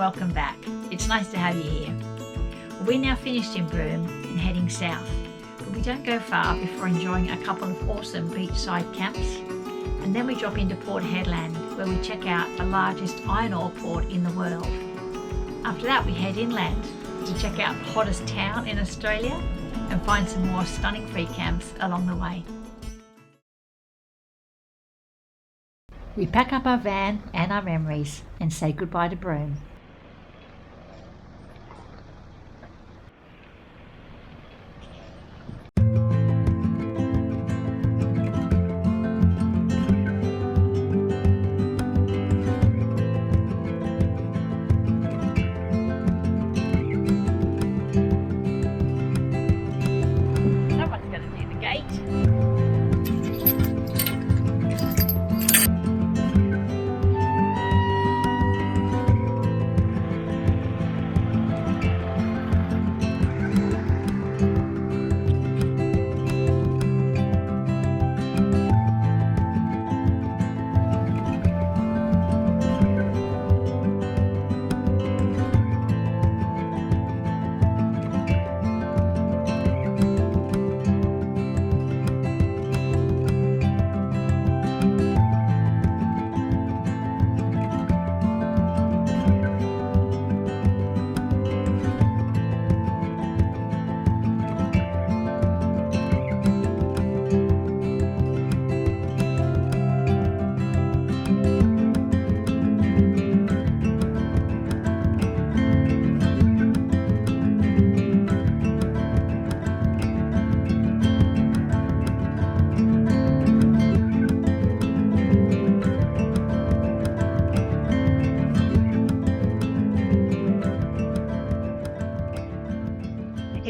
welcome back. It's nice to have you here. We're now finished in Broome and heading south, but we don't go far before enjoying a couple of awesome beachside camps, and then we drop into Port Headland where we check out the largest iron ore port in the world. After that we head inland to check out the hottest town in Australia and find some more stunning free camps along the way. We pack up our van and our memories and say goodbye to Broome.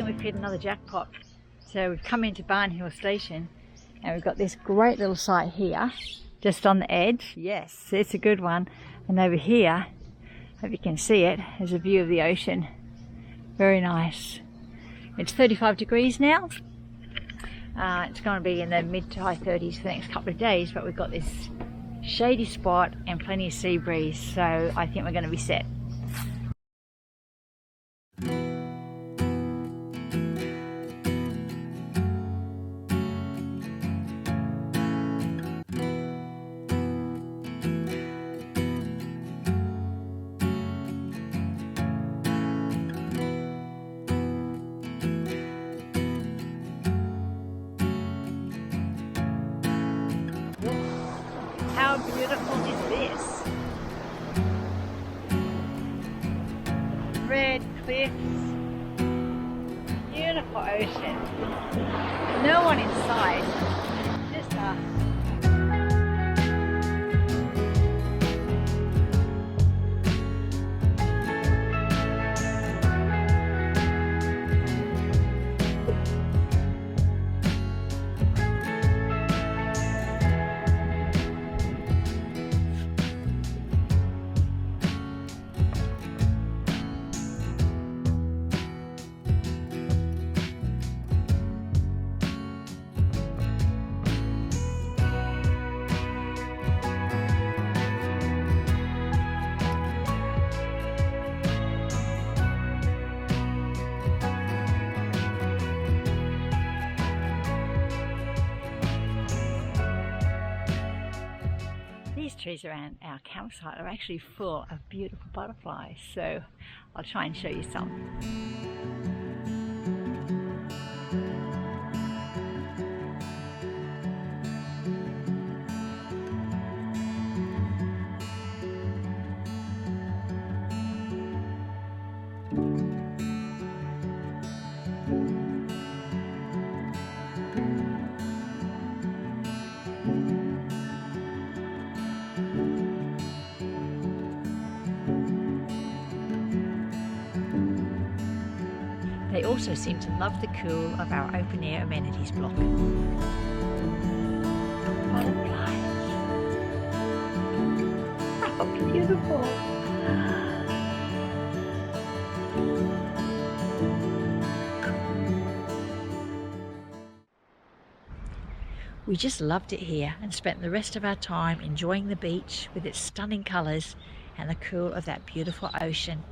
We've hit another jackpot. So we've come into Barn Hill Station and we've got this great little site here just on the edge. Yes, it's a good one. And over here, hope you can see it, there's a view of the ocean. Very nice. It's 35 degrees now. It's going to be in the mid to high 30s for the next couple of days, but we've got this shady spot and plenty of sea breeze, so I think we're going to be set. How beautiful is this? Red cliffs, beautiful ocean, no one in sight, just us. These trees around our campsite are actually full of beautiful butterflies, so I'll try and show you some. They also seem to love the cool of our open-air amenities block. Butterflies. How beautiful! We just loved it here and spent the rest of our time enjoying the beach with its stunning colours and the cool of that beautiful ocean.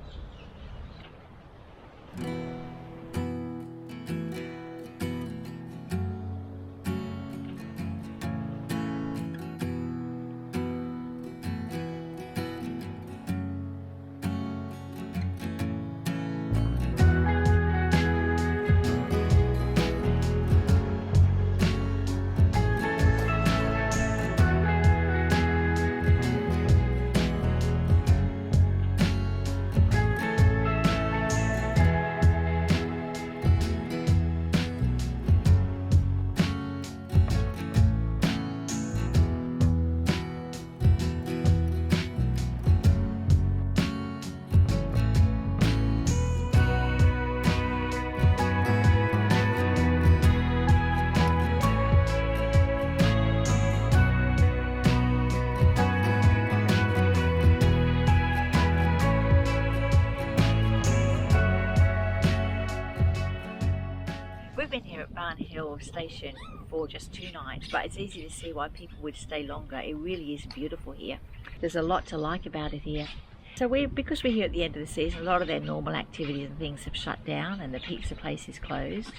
We've been here at Barn Hill Station for just 2 nights, but it's easy to see why people would stay longer. It really is beautiful here. There's a lot to like about it here. So because we're here at the end of the season, a lot of their normal activities and things have shut down and the pizza place is closed.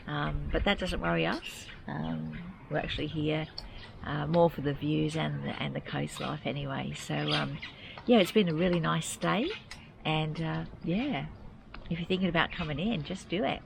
But that doesn't worry us. We're actually here more for the views and the coast life anyway. So yeah, it's been a really nice stay, and yeah, if you're thinking about coming in, just do it.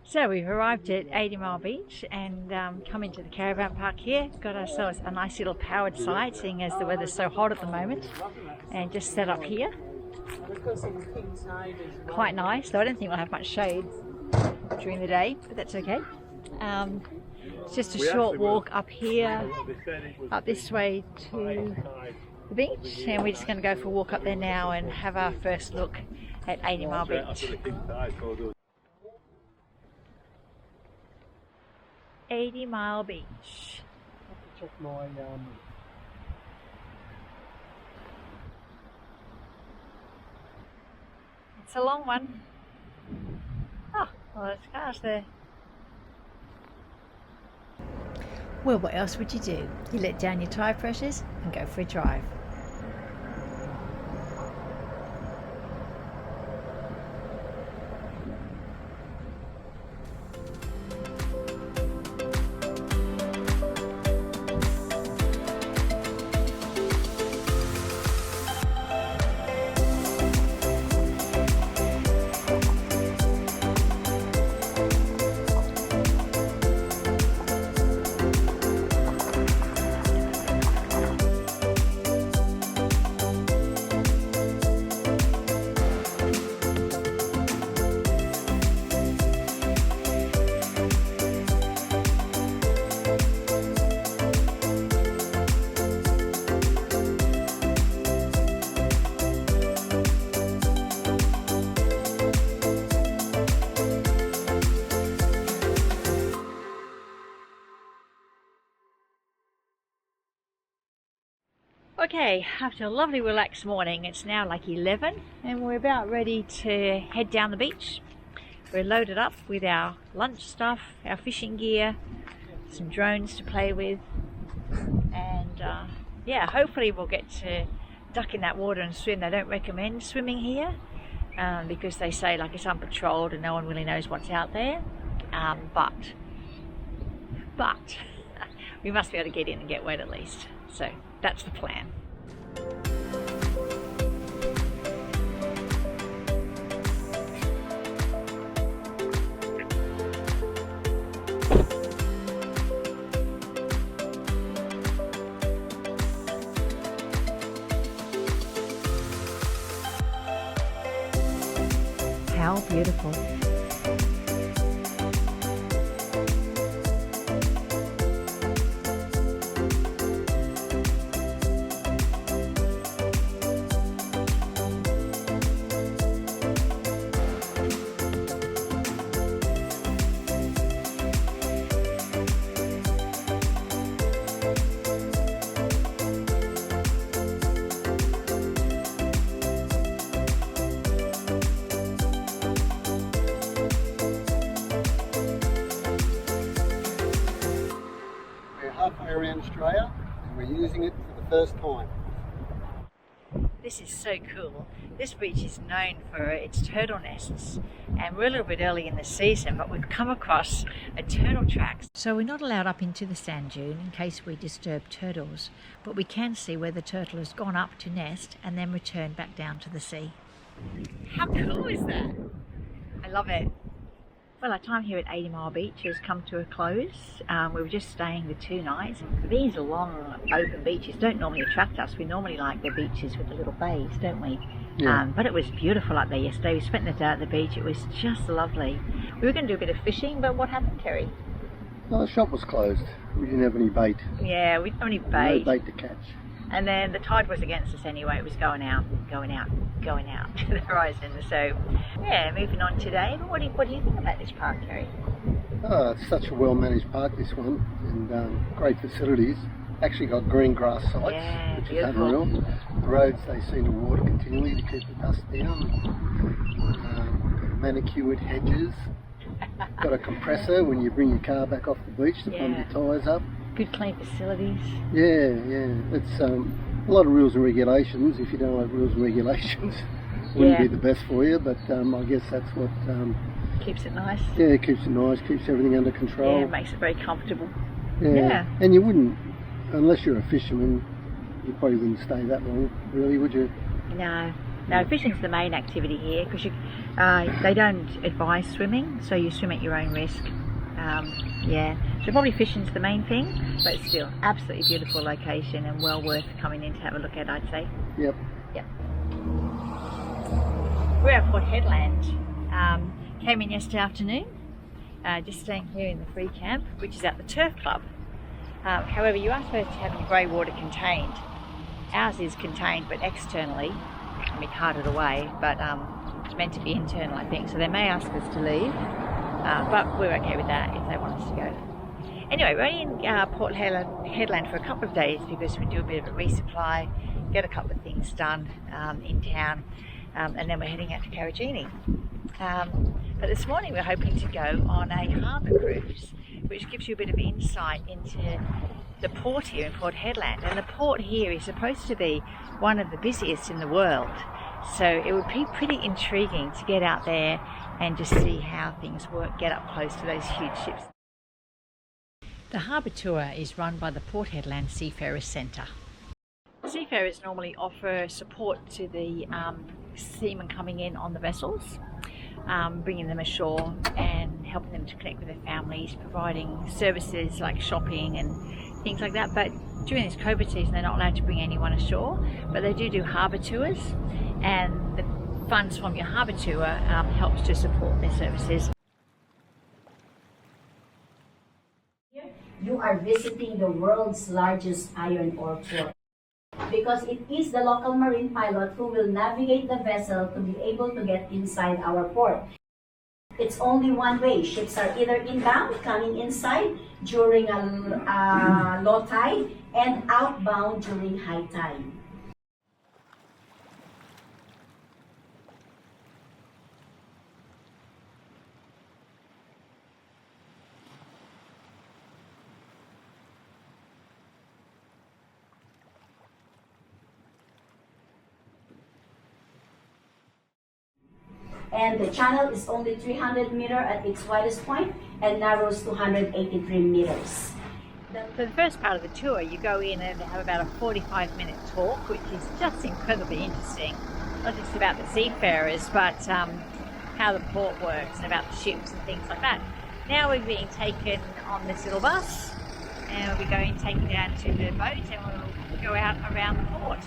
So we've arrived at 80 Mile Beach and come into the caravan park here. Got ourselves a nice little powered site, seeing as the weather's so hot at the moment, and just set up here. Quite nice, though I don't think we'll have much shade during the day, but that's okay. It's just a short walk up here, up this way to the beach, and we're just going to go for a walk up there now and have our first look at 80 Mile Beach. 80 Mile Beach. I have to check my It's a long one. Oh, well, there's cars there. Well, what else would you do? You let down your tyre pressures and go for a drive. Okay, after a lovely relaxed morning, it's now like 11 and we're about ready to head down the beach. We're loaded up with our lunch stuff, our fishing gear, some drones to play with, and yeah, hopefully we'll get to duck in that water and swim. They don't recommend swimming here because they say like it's unpatrolled and no one really knows what's out there, but we must be able to get in and get wet at least, so that's the plan. How beautiful. using it for the first time. This is so cool. This beach is known for its turtle nests, and we're a little bit early in the season, but we've come across a turtle track. So we're not allowed up into the sand dune in case we disturb turtles, but we can see where the turtle has gone up to nest and then returned back down to the sea. How cool is that? I love it. Well, our time here at 80 Mile Beach has come to a close. We were just staying the 2 nights. These long open beaches don't normally attract us. We normally like the beaches with the little bays, don't we? Yeah. But it was beautiful up there yesterday. We spent the day at the beach. It was just lovely. We were going to do a bit of fishing, but what happened, Terry? No, the shop was closed. We didn't have any bait. Yeah, we didn't have any bait. No bait to catch. And then the tide was against us anyway. It was going out to the horizon. So, yeah, moving on today. But what do you think about this park, Terry? Oh, it's such a well-managed park, this one, and great facilities. Actually got green grass sites, Yeah, which beautiful. is unreal. The roads, they seem to water continually to keep the dust down. Manicured hedges. Got a compressor when you bring your car back off the beach to pump your tyres up. Good clean facilities. Yeah. It's a lot of rules and regulations. If you don't like rules and regulations, wouldn't be the best for you. But I guess that's what Keeps it nice. yeah, it keeps it nice, keeps everything under control. Yeah, it makes it very comfortable. Yeah. And you wouldn't, unless you're a fisherman, you probably wouldn't stay that long, really, would you? No, fishing's the main activity here because they don't advise swimming, so you swim at your own risk. So probably fishing's the main thing, but still, absolutely beautiful location and well worth coming in to have a look at, I'd say. Yep. We're at Port Headland. Came in yesterday afternoon, just staying here in the free camp, which is at the Turf Club. However, you are supposed to have your grey water contained. Ours is contained, but externally, and we carted away, but it's meant to be internal, I think, so they may ask us to leave, but we're okay with that if they want us to go. Anyway, we're only in Port Headland for a couple of days because we do a bit of a resupply, get a couple of things done in town, and then we're heading out to Carragini. But this morning we're hoping to go on a harbour cruise, which gives you a bit of insight into the port here in Port Headland. And the port here is supposed to be one of the busiest in the world, so it would be pretty intriguing to get out there and just see how things work, get up close to those huge ships. The harbour tour is run by the Port Headland Seafarers Centre. Seafarers normally offer support to the seamen coming in on the vessels, bringing them ashore and helping them to connect with their families, providing services like shopping and things like that. But during this COVID season they're not allowed to bring anyone ashore, but they do harbour tours, and the funds from your harbour tour helps to support their services. You are visiting the world's largest iron ore port, because it is the local marine pilot who will navigate the vessel to be able to get inside our port. It's only one way. Ships are either inbound, coming inside during a low tide, and outbound during high tide. And the channel is only 300 meters at its widest point and narrows to 183 meters. For the first part of the tour, you go in and have about a 45-minute talk, which is just incredibly interesting. Not just about the seafarers, but how the port works and about the ships and things like that. Now we're being taken on this little bus, and we'll be going taken down to the boat, and we'll go out around the port.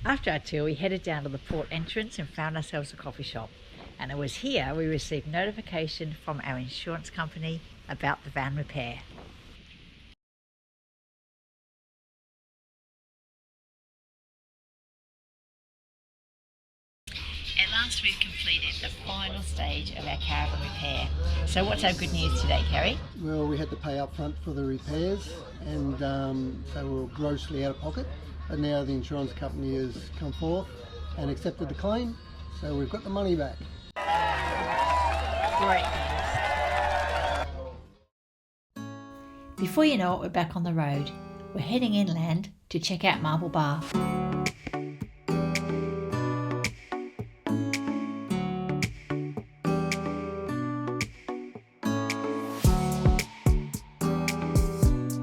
After our tour, we headed down to the port entrance and found ourselves a coffee shop. And it was here we received notification from our insurance company about the van repair. At last we've completed the final stage of our caravan repair. So what's our good news today, Kerry? Well, we had to pay up front for the repairs, and they were grossly out of pocket. But now the insurance company has come forth and accepted the claim, so we've got the money back. Great. Before you know it, we're back on the road. We're heading inland to check out Marble Bar.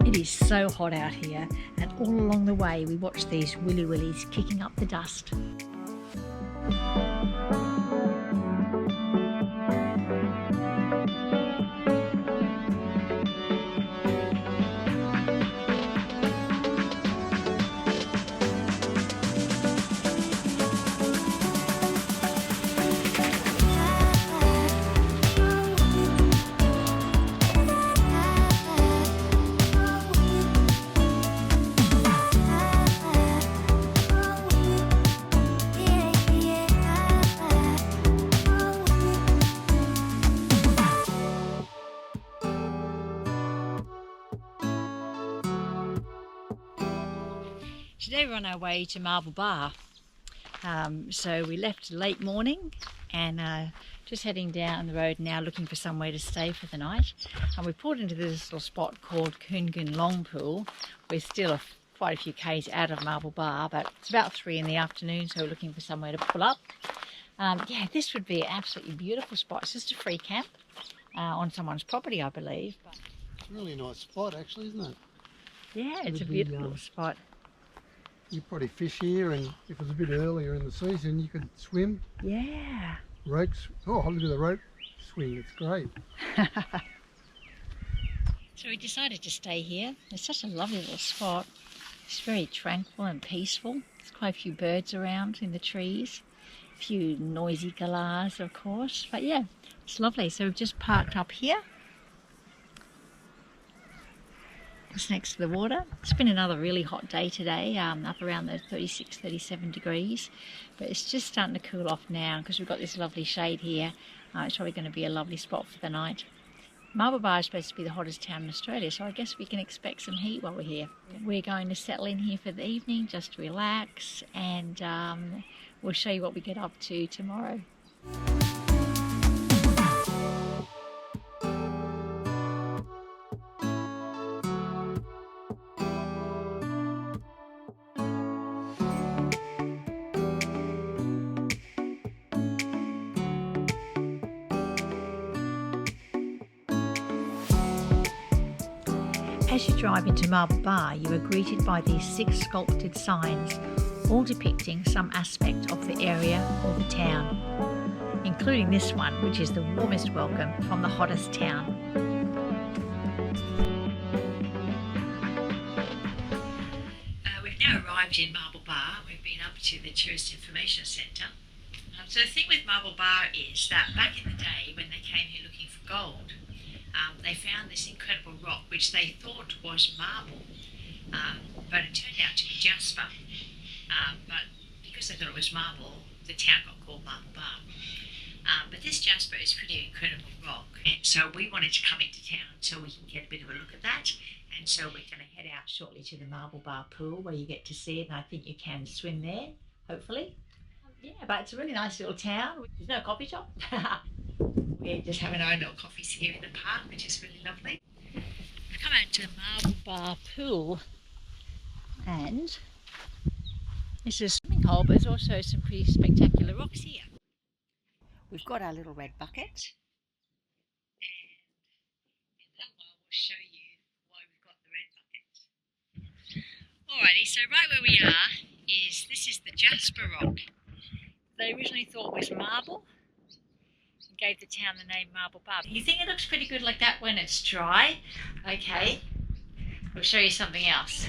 It is so hot out here, and all along the way we watch these willy willies kicking up the dust. Today we're on our way to Marble Bar. So we left late morning and just heading down the road now looking for somewhere to stay for the night. And we pulled into this little spot called Coongun Long Pool. We're still quite a few k's out of Marble Bar, but it's about 3 in the afternoon, so we're looking for somewhere to pull up. Yeah, this would be an absolutely beautiful spot. It's just a free camp on someone's property, I believe. It's a really nice spot actually, isn't it? Yeah, it's a beautiful spot. You probably fish here, and if it was a bit earlier in the season, you could swim. Yeah. Ropes. Oh, look at the rope swing. It's great. So we decided to stay here. It's such a lovely little spot. It's very tranquil and peaceful. There's quite a few birds around in the trees. A few noisy galahs, of course. But yeah, it's lovely. So we've just parked up here. It's next to the water. It's been another really hot day today, up around the 36, 37 degrees. But it's just starting to cool off now because we've got this lovely shade here. It's probably going to be a lovely spot for the night. Marble Bar is supposed to be the hottest town in Australia, so I guess we can expect some heat while we're here. We're going to settle in here for the evening, just to relax, and we'll show you what we get up to tomorrow. As you drive into Marble Bar, you are greeted by these 6 sculpted signs, all depicting some aspect of the area or the town, including this one, which is the warmest welcome from the hottest town. We've now arrived in Marble Bar. We've been up to the Tourist Information Centre. So the thing with Marble Bar is that back in the day when they came here looking for gold, they found this incredible rock which they thought was marble, but it turned out to be jasper. But because they thought it was marble, the town got called Marble Bar. But this jasper is pretty incredible rock, and so we wanted to come into town so we can get a bit of a look at that. And so we're going to head out shortly to the Marble Bar pool where you get to see it, and I think you can swim there, hopefully. Yeah, but it's a really nice little town. There's no coffee shop. We're just having our own little coffees here in the park, which is really lovely. We've come out to the Marble Bar pool, and this is a swimming hole, but there's also some pretty spectacular rocks here. We've got our little red bucket, and in a little while we'll show you why we've got the red bucket. Alrighty, so right where we are this is the jasper rock. They originally thought it was marble, gave the town the name Marble Bar. You think it looks pretty good like that when it's dry? Okay, we'll show you something else.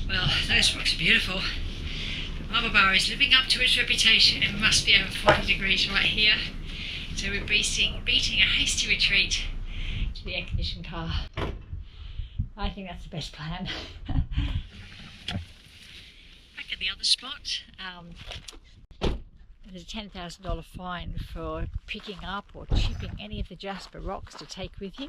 Well, those rocks are beautiful. Pilbara is living up to its reputation. It must be over 40 degrees right here. So we're beating a hasty retreat to the air-conditioned car. I think that's the best plan. Back at the other spot, there's a $10,000 fine for picking up or chipping any of the jasper rocks to take with you.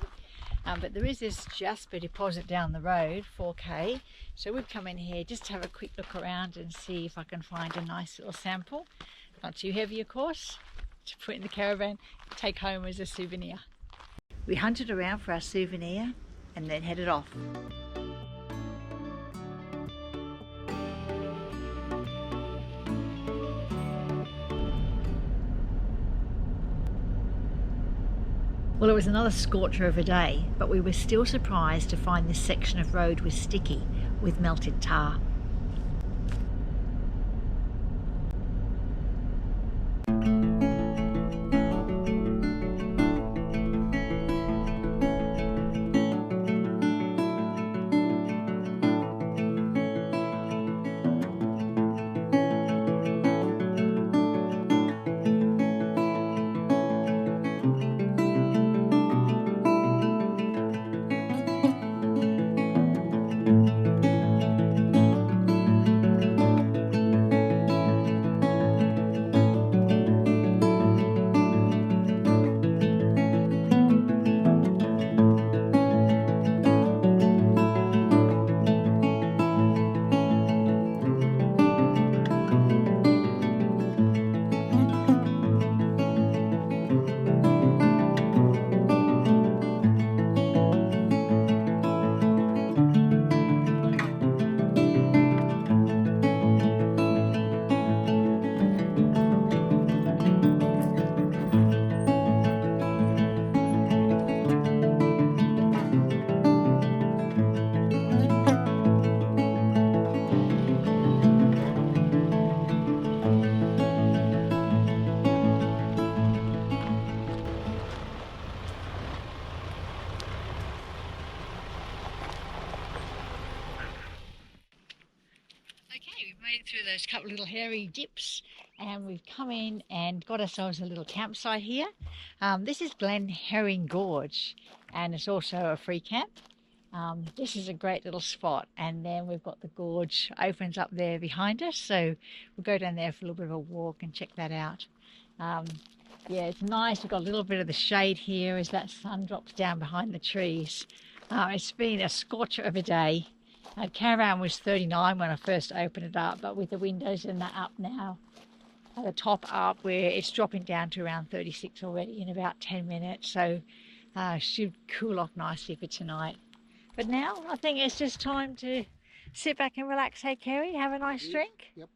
But there is this jasper deposit down the road, 4K. So we've come in here just to have a quick look around and see if I can find a nice little sample. Not too heavy, of course, to put in the caravan, take home as a souvenir. We hunted around for our souvenir and then headed off. Well, it was another scorcher of a day, but we were still surprised to find this section of road was sticky with melted tar. Okay, we've made it through those couple little hairy dips and we've come in and got ourselves a little campsite here. This is Glen Herring Gorge and it's also a free camp. This is a great little spot, and then we've got the gorge opens up there behind us, so we'll go down there for a little bit of a walk and check that out. Yeah, it's nice. We've got a little bit of the shade here as that sun drops down behind the trees. It's been a scorcher of a day. Caravan was 39 when I first opened it up, but with the windows and that up now, at the top up, where it's dropping down to around 36 already in about 10 minutes, so should cool off nicely for tonight. But now I think it's just time to sit back and relax. Hey Kerry, have a nice drink? Yep.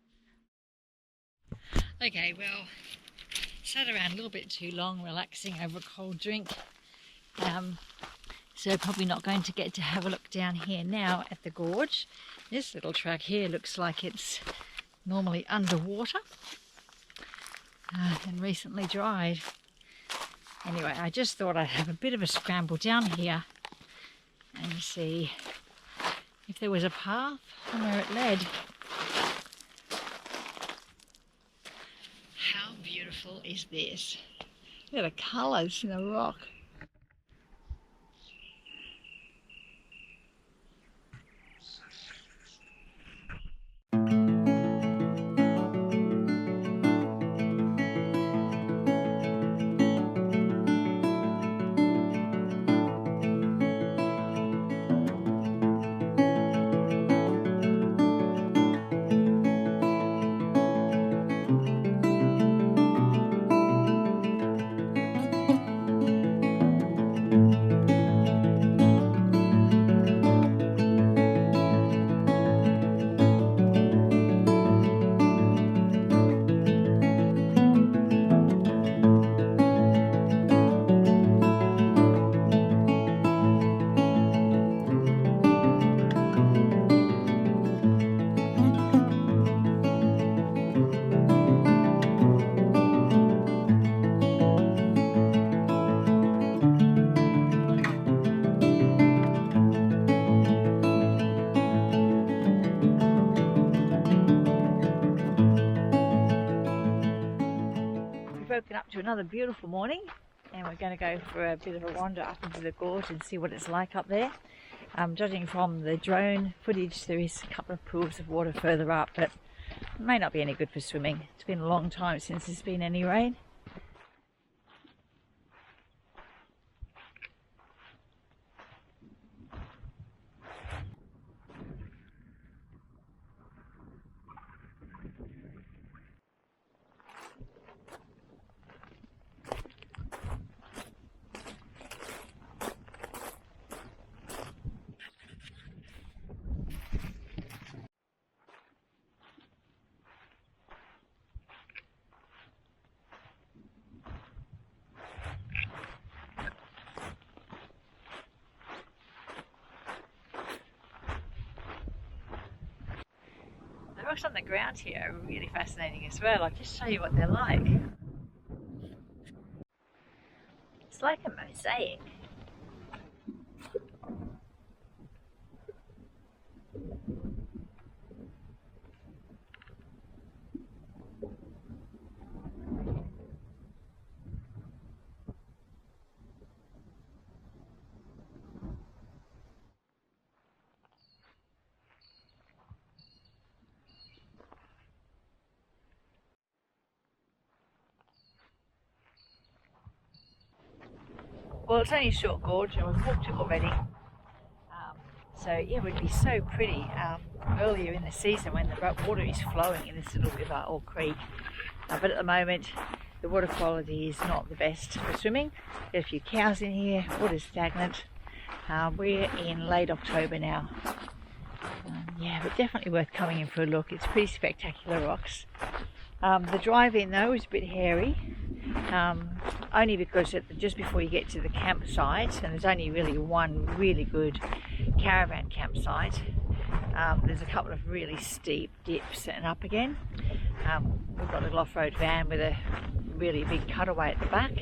Okay, well, sat around a little bit too long relaxing over a cold drink. So probably not going to get to have a look down here now at the gorge. This little track here looks like it's normally underwater and recently dried. Anyway, I just thought I'd have a bit of a scramble down here and see if there was a path and where it led. How beautiful is this? Look at the colours in the rock. up to another beautiful morning, and we're going to go for a bit of a wander up into the gorge and see what it's like up there. Judging from the drone footage, there is a couple of pools of water further up, but it may not be any good for swimming. It's been a long time since there's been any rain. The rocks on the ground here are really fascinating as well. I'll just show you what they're like. It's like a mosaic. Well, it's only a short gorge, and we've walked it already. So yeah, it would be so pretty earlier in the season when the water is flowing in this little river or creek. But at the moment, the water quality is not the best for swimming. There are a few cows in here, water's stagnant. We're in late October now. Yeah, but definitely worth coming in for a look. It's pretty spectacular rocks. The drive in though is a bit hairy. Only because just before you get to the campsite, and there's only really one really good caravan campsite, there's a couple of really steep dips and up again. We've got a little off-road van with a really big cutaway at the back,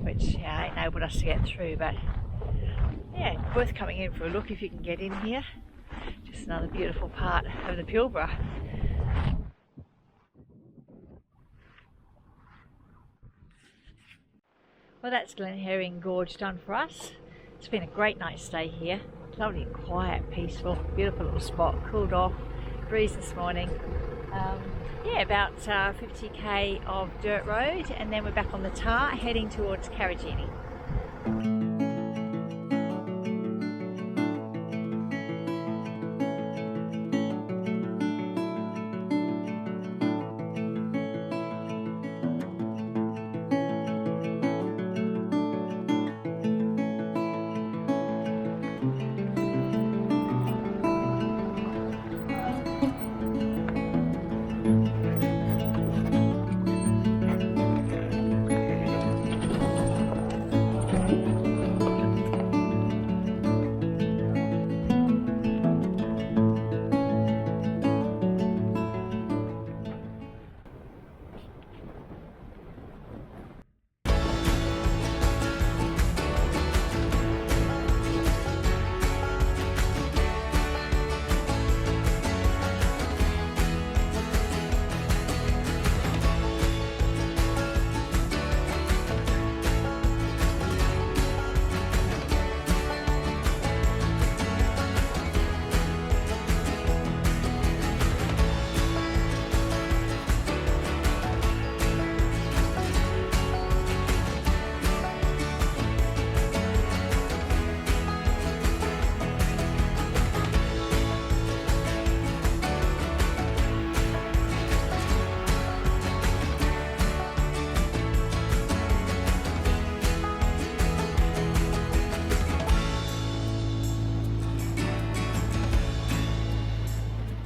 which enabled us to get through. But yeah, worth coming in for a look if you can get in here. Just another beautiful part of the Pilbara. Well, that's Glen Herring Gorge done for us. It's been a great night's stay here. Lovely, quiet, peaceful, beautiful little spot. Cooled off, breeze this morning. Yeah, about 50k of dirt road, and then we're back on the tar heading towards Karajini.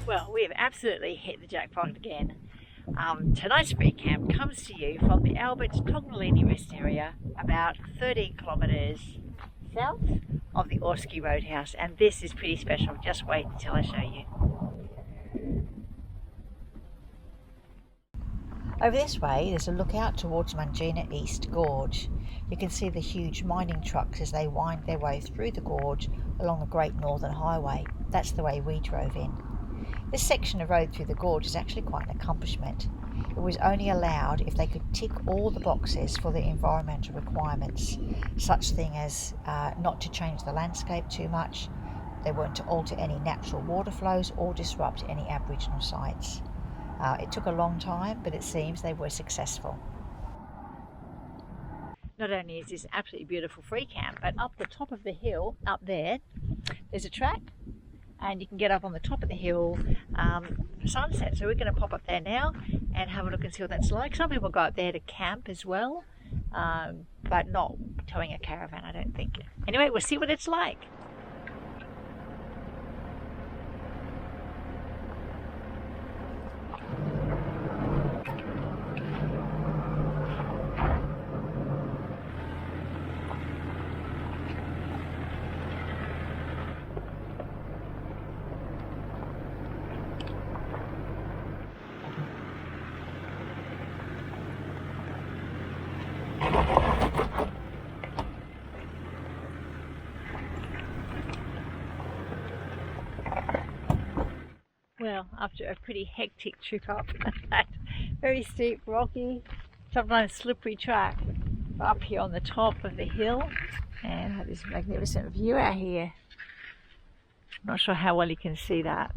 Well, we have absolutely hit the jackpot again. Tonight's free camp comes to you from the Albert Tognolini rest area, about 13 kilometres south of the Orski Roadhouse, and this is pretty special. Just wait until I show you. Over this way, there's a lookout towards Mangina East Gorge. You can see the huge mining trucks as they wind their way through the gorge along the Great Northern Highway. That's the way we drove in. This section of road through the gorge is actually quite an accomplishment. It was only allowed if they could tick all the boxes for the environmental requirements, such thing as not to change the landscape too much. They weren't to alter any natural water flows or disrupt any Aboriginal sites. It took a long time, but it seems they were successful. Not only is this absolutely beautiful free camp, but up the top of the hill, up there, there's a track, and you can get up on the top of the hill for sunset. So we're going to pop up there now and have a look and see what that's like. Some people go up there to camp as well, but not towing a caravan, I don't think. Anyway, we'll see what it's like. Well, after a pretty hectic trip up that very steep, rocky, sometimes slippery track, we're up here on the top of the hill and have this magnificent view out here. Not sure how well you can see that.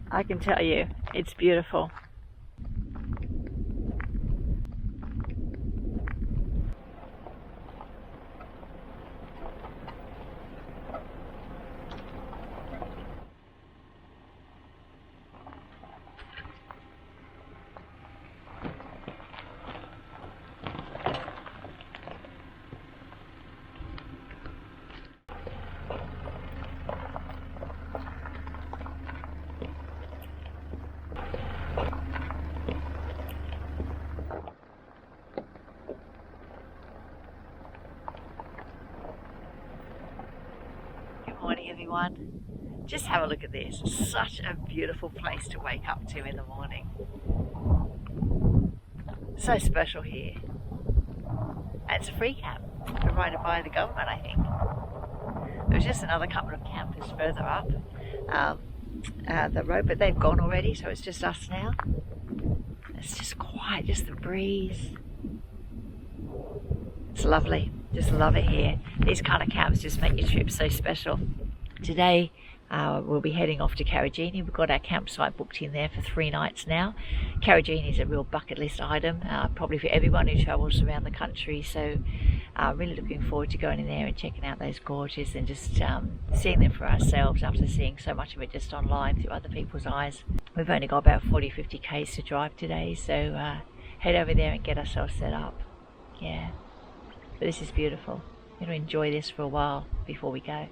I can tell you, it's beautiful. Morning everyone, just have a look at this. Such a beautiful place to wake up to in the morning. So special here. And it's a free camp provided by the government, I think. There was just another couple of campers further up the road, but they've gone already, so it's just us now. It's just quiet, just the breeze. It's lovely, just love it here. These kind of camps just make your trip so special. Today we'll be heading off to Karajini. We've got our campsite booked in there for 3 nights now. Karajini is a real bucket list item, probably for everyone who travels around the country, so really looking forward to going in there and checking out those gorges and just seeing them for ourselves after seeing so much of it just online through other people's eyes. We've only got about 40-50 k's to drive today, so head over there and get ourselves set up. Yeah. But this is beautiful. I'm going to enjoy this for a while before we go.